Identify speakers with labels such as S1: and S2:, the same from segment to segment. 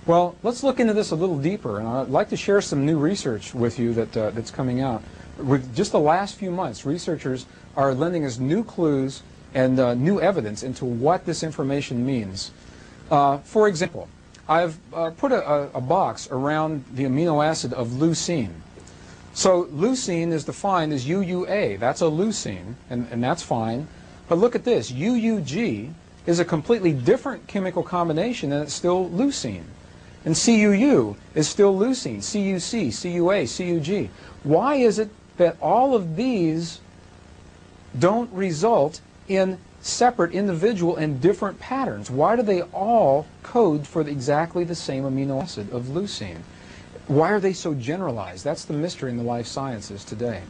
S1: Well, let's look into this a little deeper, and I'd like to share some new research with you that's coming out. With just the last few months, researchers are lending us new clues and new evidence into what this information means. For example, I've put a box around the amino acid of leucine. So leucine is defined as UUA. That's a leucine, and that's fine. But look at this. UUG is a completely different chemical combination, and it's still leucine. And CUU is still leucine, CUC, CUA, CUG. Why is it that all of these don't result in separate, individual, and different patterns? Why do they all code for exactly the same amino acid of leucine? Why are they so generalized? That's the mystery in the life sciences today.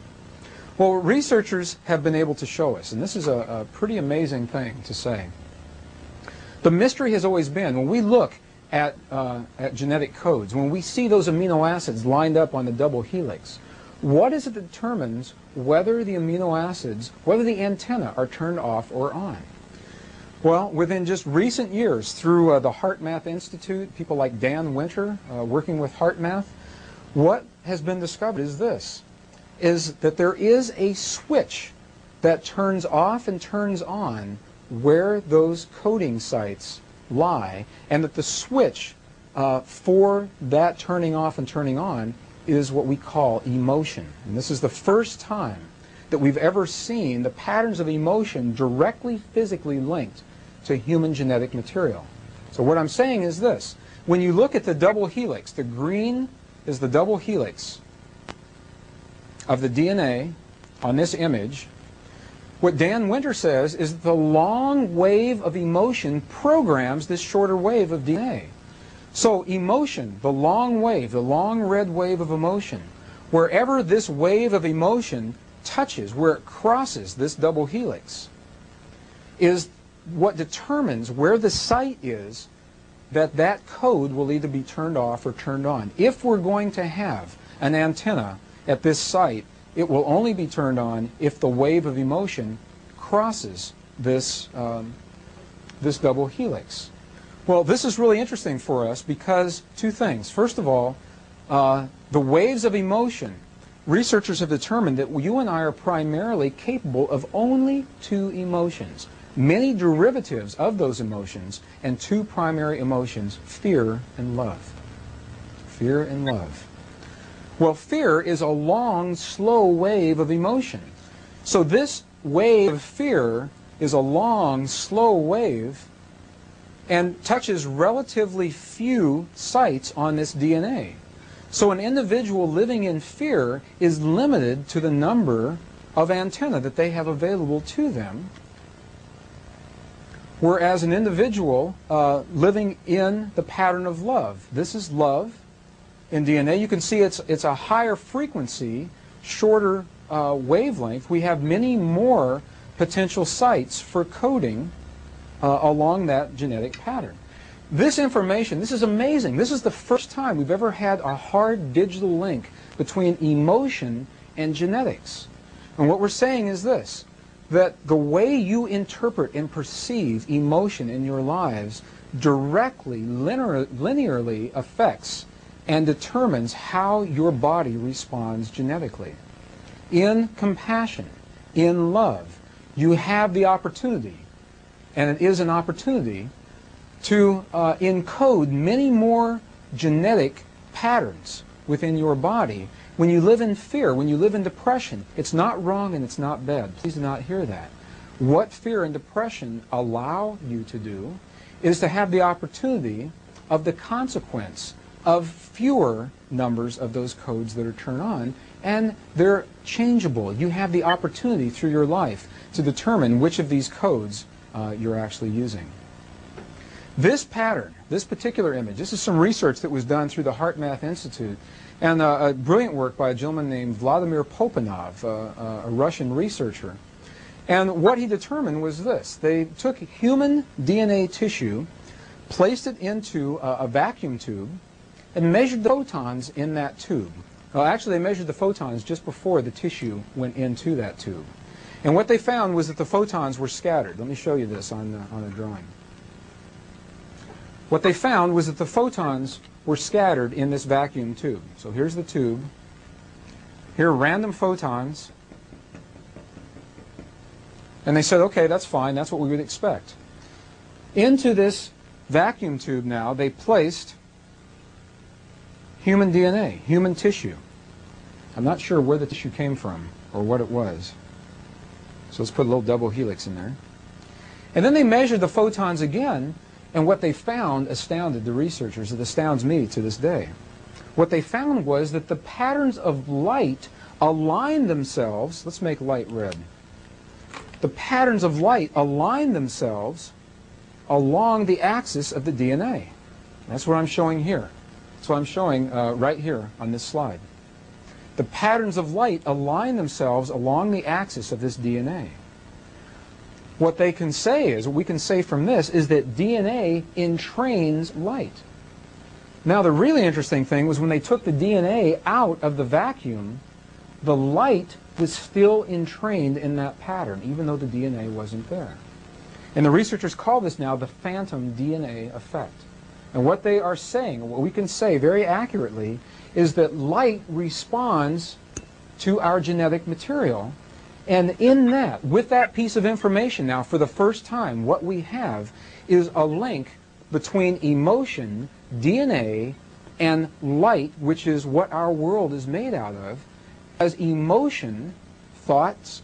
S1: Well, researchers have been able to show us, and this is a pretty amazing thing to say. The mystery has always been, when we look at genetic codes, when we see those amino acids lined up on the double helix, what is it that determines whether the amino acids, whether the antennae are turned off or on? Well, within just recent years, through the HeartMath Institute, people like Dan Winter working with HeartMath, what has been discovered is this, is that there is a switch that turns off and turns on where those coding sites lie, and that the switch for that turning off and turning on is what we call emotion. And this is the first time that we've ever seen the patterns of emotion directly physically linked to human genetic material. So what I'm saying is this. When you look at the double helix, the green is the double helix of the DNA on this image. What Dan Winter says is that the long wave of emotion programs this shorter wave of DNA. So emotion, the long wave, the long red wave of emotion, wherever this wave of emotion touches, where it crosses this double helix, is what determines where the site is that code will either be turned off or turned on. If we're going to have an antenna at this site, it will only be turned on if the wave of emotion crosses this, this double helix. Well, this is really interesting for us because two things. First of all, the waves of emotion, researchers have determined that you and I are primarily capable of only two emotions. Many derivatives of those emotions, and two primary emotions, fear and love. Fear and love. Well, fear is a long, slow wave of emotion. So this wave of fear is a long, slow wave and touches relatively few sites on this DNA. So an individual living in fear is limited to the number of antennae that they have available to them, whereas an individual living in the pattern of love, this is love in DNA. You can see it's a higher frequency, shorter wavelength. We have many more potential sites for coding along that genetic pattern. This information, this is amazing. This is the first time we've ever had a hard digital link between emotion and genetics. And what we're saying is this, that the way you interpret and perceive emotion in your lives directly, linearly affects and determines how your body responds genetically. In compassion, in love, you have the opportunity, and it is an opportunity, to encode many more genetic patterns within your body. When you live in fear, when you live in depression, it's not wrong and it's not bad. Please do not hear that. What fear and depression allow you to do is to have the opportunity of the consequence of fewer numbers of those codes that are turned on, and they're changeable. You have the opportunity through your life to determine which of these codes you're actually using. This pattern, this particular image, this is some research that was done through the HeartMath Institute, and a brilliant work by a gentleman named Vladimir Popanov, a Russian researcher. And what he determined was this. They took human DNA tissue, placed it into a vacuum tube, and measured the photons in that tube. Well, actually, they measured the photons just before the tissue went into that tube. And what they found was that the photons were scattered. Let me show you this on a drawing. What they found was that the photons were scattered in this vacuum tube. So here's the tube. Here are random photons. And they said, okay, that's fine. That's what we would expect. Into this vacuum tube now, they placed human DNA, human tissue. I'm not sure where the tissue came from or what it was. So let's put a little double helix in there. And then they measured the photons again, and what they found astounded the researchers. It astounds me to this day. What they found was that the patterns of light align themselves. Let's make light red. The patterns of light align themselves along the axis of the DNA. That's what I'm showing here. That's what I'm showing right here on this slide. The patterns of light align themselves along the axis of this DNA. What they can say is, what we can say from this, is that DNA entrains light. Now, the really interesting thing was when they took the DNA out of the vacuum, the light was still entrained in that pattern, even though the DNA wasn't there. And the researchers call this now the phantom DNA effect. And what they are saying, what we can say very accurately, is that light responds to our genetic material. And in that, with that piece of information now, for the first time, what we have is a link between emotion, DNA, and light, which is what our world is made out of. As emotion, thoughts,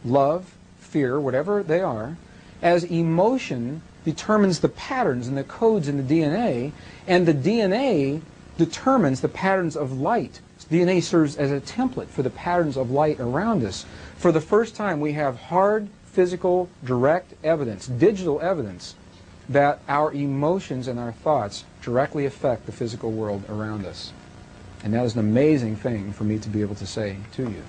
S1: love, fear, whatever they are, as emotion determines the patterns and the codes in the DNA, and the DNA determines the patterns of light. DNA serves as a template for the patterns of light around us. For the first time, we have hard, physical, direct evidence, digital evidence, that our emotions and our thoughts directly affect the physical world around us. And that is an amazing thing for me to be able to say to you.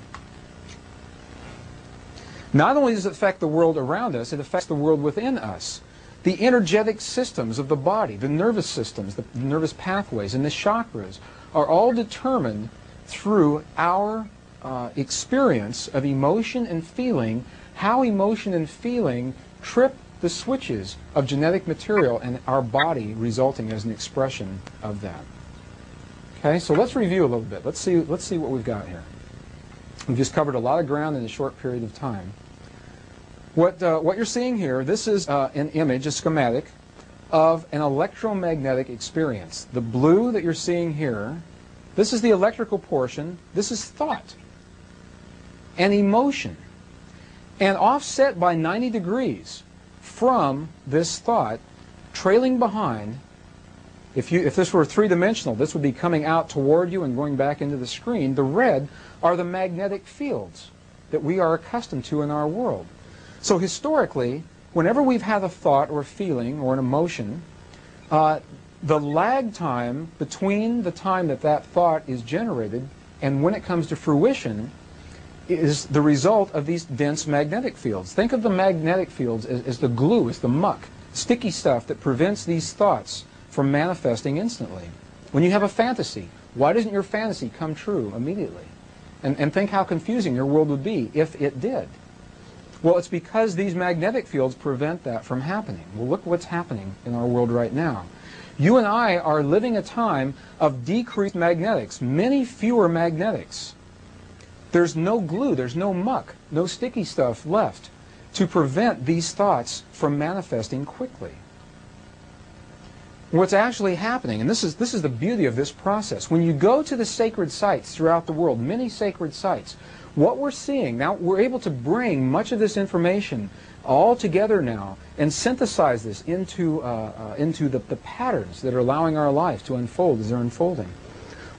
S1: Not only does it affect the world around us, it affects the world within us. The energetic systems of the body, the nervous systems, the nervous pathways, and the chakras are all determined through our experience of emotion and feeling, how emotion and feeling trip the switches of genetic material and our body resulting as an expression of that. Okay, so let's review a little bit. Let's see what we've got here. We've just covered a lot of ground in a short period of time. What you're seeing here, this is an image, a schematic, of an electromagnetic experience. The blue that you're seeing here, this is the electrical portion. This is thought and emotion. And offset by 90 degrees from this thought, trailing behind, if this were three-dimensional, this would be coming out toward you and going back into the screen. The red are the magnetic fields that we are accustomed to in our world. So historically, whenever we've had a thought or a feeling or an emotion, the lag time between the time that that thought is generated and when it comes to fruition is the result of these dense magnetic fields. Think of the magnetic fields as the glue, as the muck, sticky stuff that prevents these thoughts from manifesting instantly. When you have a fantasy, why doesn't your fantasy come true immediately? And think how confusing your world would be if it did. Well, it's because these magnetic fields prevent that from happening. Well, look what's happening in our world right now. You and I are living a time of decreased magnetics, many fewer magnetics. There's no glue, there's no muck, no sticky stuff left to prevent these thoughts from manifesting quickly. What's actually happening, and this is the beauty of this process, when you go to the sacred sites throughout the world, many sacred sites, what we're seeing, now we're able to bring much of this information all together now and synthesize this into the patterns that are allowing our lives to unfold as they're unfolding.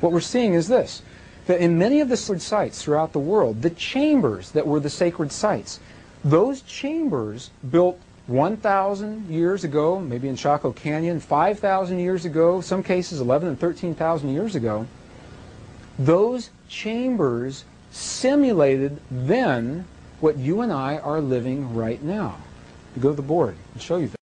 S1: What we're seeing is this, that in many of the sacred sites throughout the world, the chambers that were the sacred sites, those chambers built 1,000 years ago, maybe in Chaco Canyon, 5,000 years ago, some cases 11 and 13,000 years ago, those chambers simulated then what you and I are living right now. You go to the board and show you that.